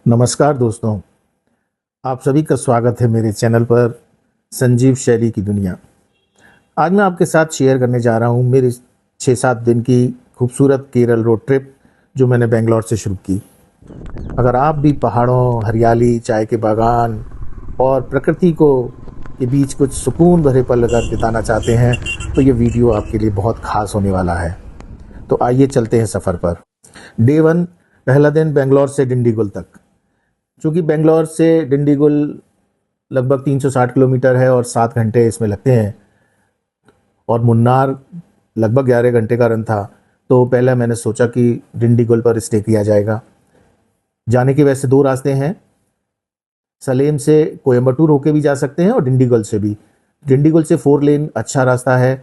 नमस्कार दोस्तों, आप सभी का स्वागत है मेरे चैनल पर संजीव शैली की दुनिया। आज मैं आपके साथ शेयर करने जा रहा हूँ मेरी 6-7 दिन की खूबसूरत केरल रोड ट्रिप जो मैंने बेंगलोर से शुरू की। अगर आप भी पहाड़ों, हरियाली, चाय के बागान और प्रकृति को के बीच कुछ सुकून भरे पल अगर बिताना चाहते हैं तो ये वीडियो आपके लिए बहुत खास होने वाला है। तो आइए चलते हैं सफ़र पर। डे 1, पहला दिन बेंगलोर से डिंडीगुल तक। चूँकि बेंगलोर से डिंडीगुल लगभग 360 किलोमीटर है और 7 घंटे इसमें लगते हैं और मुन्नार लगभग 11 घंटे का रन था, तो पहले मैंने सोचा कि डिंडीगुल पर स्टे किया जाएगा। जाने के वैसे 2 रास्ते हैं, सलेम से कोयम्बटूर होके भी जा सकते हैं और डिंडीगुल से भी। डिंडीगुल से 4 लेन अच्छा रास्ता है,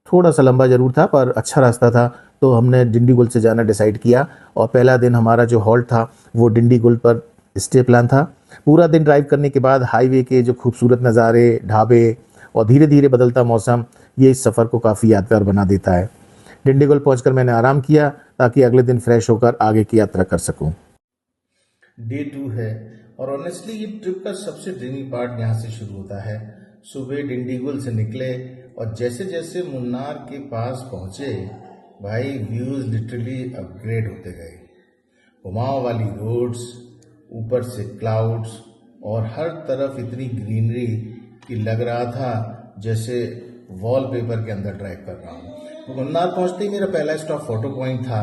थोड़ा सा लंबा ज़रूर था पर अच्छा रास्ता था, तो हमने डिंडीगुल से जाना डिसाइड किया। और पहला दिन हमारा जो हॉल्ट था वो डिंडीगुल पर स्टे प्लान था। पूरा दिन ड्राइव करने के बाद हाईवे के जो खूबसूरत नज़ारे, ढाबे और धीरे धीरे बदलता मौसम, ये इस सफ़र को काफ़ी यादगार बना देता है। डिंडीगुल पहुंचकर मैंने आराम किया ताकि अगले दिन फ्रेश होकर आगे की यात्रा कर सकूं। डे 2 है और ऑनेस्टली ये ट्रिप का सबसे ड्रीमी पार्ट यहाँ से शुरू होता है। सुबह डिंडीगुल से निकले और जैसे जैसे मुन्नार के पास पहुंचे, भाई व्यूज लिटरली अपग्रेड होते गए। घुमाव वाली रोड्स, ऊपर से क्लाउड्स और हर तरफ इतनी ग्रीनरी कि लग रहा था जैसे वॉलपेपर के अंदर ड्राइव कर रहा हूँ। मुन्नार पहुंचते ही मेरा पहला स्टॉप फोटो पॉइंट था।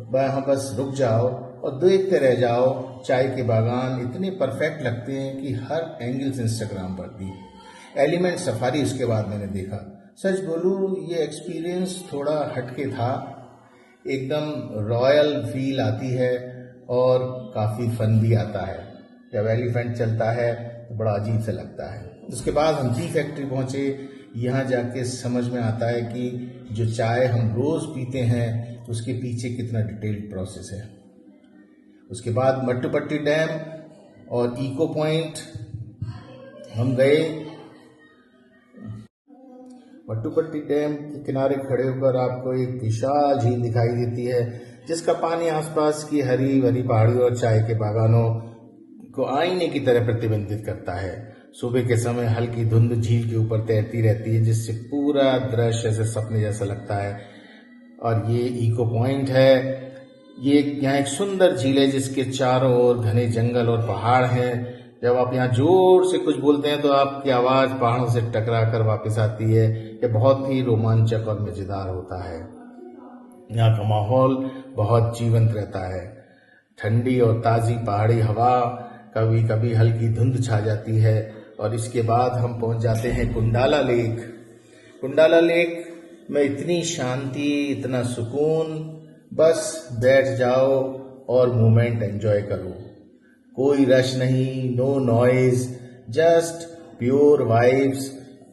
वहाँ बस रुक जाओ और देखते रह जाओ। चाय के बागान इतने परफेक्ट लगते हैं कि हर एंगल्स इंस्टाग्राम पर भी। एलिमेंट सफारी उसके बाद मैंने देखा। सच बोलूँ, ये एक्सपीरियंस थोड़ा हटके था। एकदम रॉयल फील आती है और काफ़ी फन भी आता है। जब एलिफेंट चलता है तो बड़ा अजीब सा लगता है। उसके बाद हम टी फैक्ट्री पहुँचे। यहाँ जाके समझ में आता है कि जो चाय हम रोज़ पीते हैं उसके पीछे कितना डिटेल्ड प्रोसेस है। उसके बाद मट्टुपट्टी डैम और इको पॉइंट हम गए। मट्टुपट्टी डैम के किनारे खड़े होकर आपको एक विशाल झील दिखाई देती है जिसका पानी आसपास की हरी भरी पहाड़ियों और चाय के बागानों को आईने की तरह प्रतिबिंबित करता है। सुबह के समय हल्की धुंध झील के ऊपर तैरती रहती है जिससे पूरा दृश्य ऐसे सपने जैसा लगता है। और ये इको पॉइंट है। ये यहाँ एक सुंदर झील है जिसके चारों ओर घने जंगल और पहाड़ हैं। जब आप यहाँ जोर से कुछ बोलते हैं तो आपकी आवाज़ पहाड़ों से टकरा कर वापस आती है। ये बहुत ही रोमांचक और मज़ेदार होता है। यहाँ का माहौल बहुत जीवंत रहता है। ठंडी और ताज़ी पहाड़ी हवा, कभी कभी हल्की धुंध छा जाती है। और इसके बाद हम पहुँच जाते हैं कुंडाला लेक। कुंडाला लेक में इतनी शांति, इतना सुकून, बस बैठ जाओ और मोमेंट एंजॉय करो। कोई रश नहीं, no noise, just pure vibes.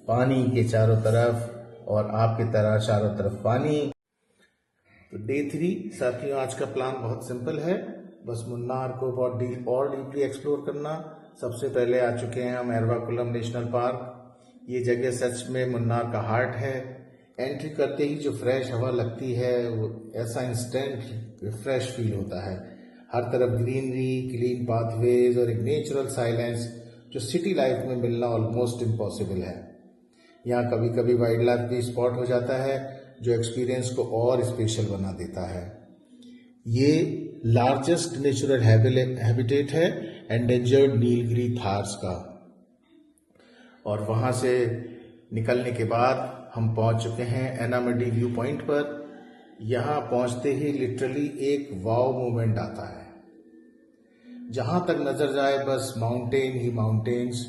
पानी के चारों तरफ और आपके तरह चारों तरफ पानी। तो डे 3 साथियों, आज का प्लान बहुत सिंपल है। बस मुन्नार को बहुत डीपली एक्सप्लोर करना। सबसे पहले आ चुके हैं हम एर्वाकुलम नेशनल पार्क। ये जगह सच में मुन्नार का हार्ट है। एंट्री करते ही जो फ्रेश हवा लगती है वो ऐसा इंस्टेंट रिफ्रेश फील होता है। हर तरफ ग्रीनरी, क्लीन पाथवेज और एक नेचुरल साइलेंस जो सिटी लाइफ में मिलना ऑलमोस्ट इम्पॉसिबल है। यहाँ कभी कभी वाइल्ड लाइफ भी स्पॉट हो जाता है जो एक्सपीरियंस को और स्पेशल बना देता है। ये लार्जेस्ट नेचुरल हैबिटेट है एंडेंजर्ड नीलगिरी थार्स का। और वहाँ से निकलने के बाद हम पहुँच चुके हैं एनामडी व्यू पॉइंट पर। यहाँ पहुँचते ही लिटरली एक वाव मोमेंट आता है। जहाँ तक नजर जाए बस माउंटेन ही माउंटेन्स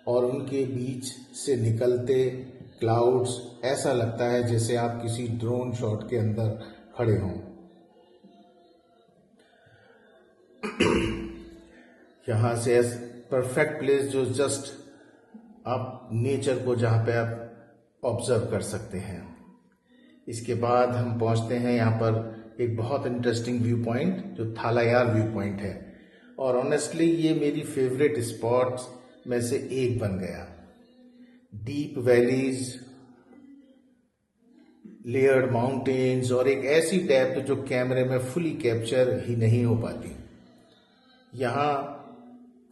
और उनके बीच से निकलते क्लाउड्स। ऐसा लगता है जैसे आप किसी ड्रोन शॉट के अंदर खड़े हों। यहाँ से परफेक्ट प्लेस जो जस्ट आप नेचर को जहाँ पे आप ऑब्जर्व कर सकते हैं। इसके बाद हम पहुँचते हैं यहाँ पर एक बहुत इंटरेस्टिंग व्यू पॉइंट जो थालायार व्यू पॉइंट है। और ऑनेस्टली ये मेरी फेवरेट स्पॉट्स में से एक बन गया। डीप वैलीज, लेयर्ड माउंटेन्स और एक ऐसी डेप्थ जो कैमरे में फुली कैप्चर ही नहीं हो पाती। यहाँ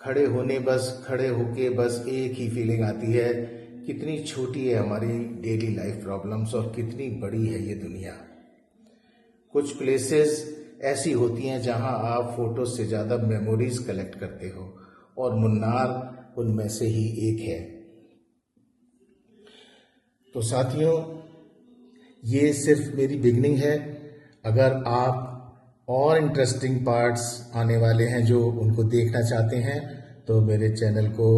खड़े होके बस एक ही फीलिंग आती है, कितनी छोटी है हमारी डेली लाइफ प्रॉब्लम्स और कितनी बड़ी है ये दुनिया। कुछ प्लेसेस ऐसी होती हैं जहां आप फोटो से ज़्यादा मेमोरीज कलेक्ट करते हो और मुन्नार उनमें से ही एक है। तो साथियों, ये सिर्फ मेरी बिगनिंग है। अगर आप और इंटरेस्टिंग पार्ट्स आने वाले हैं जो उनको देखना चाहते हैं तो मेरे चैनल को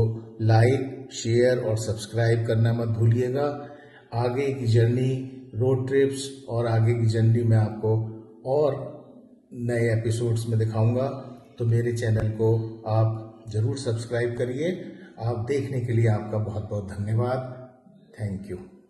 लाइक, शेयर और सब्सक्राइब करना मत भूलिएगा। आगे की जर्नी, रोड ट्रिप्स और आगे की जर्नी मैं आपको और नए एपिसोड्स में दिखाऊंगा, तो मेरे चैनल को आप ज़रूर सब्सक्राइब करिए। आप देखने के लिए आपका बहुत बहुत धन्यवाद। Thank you.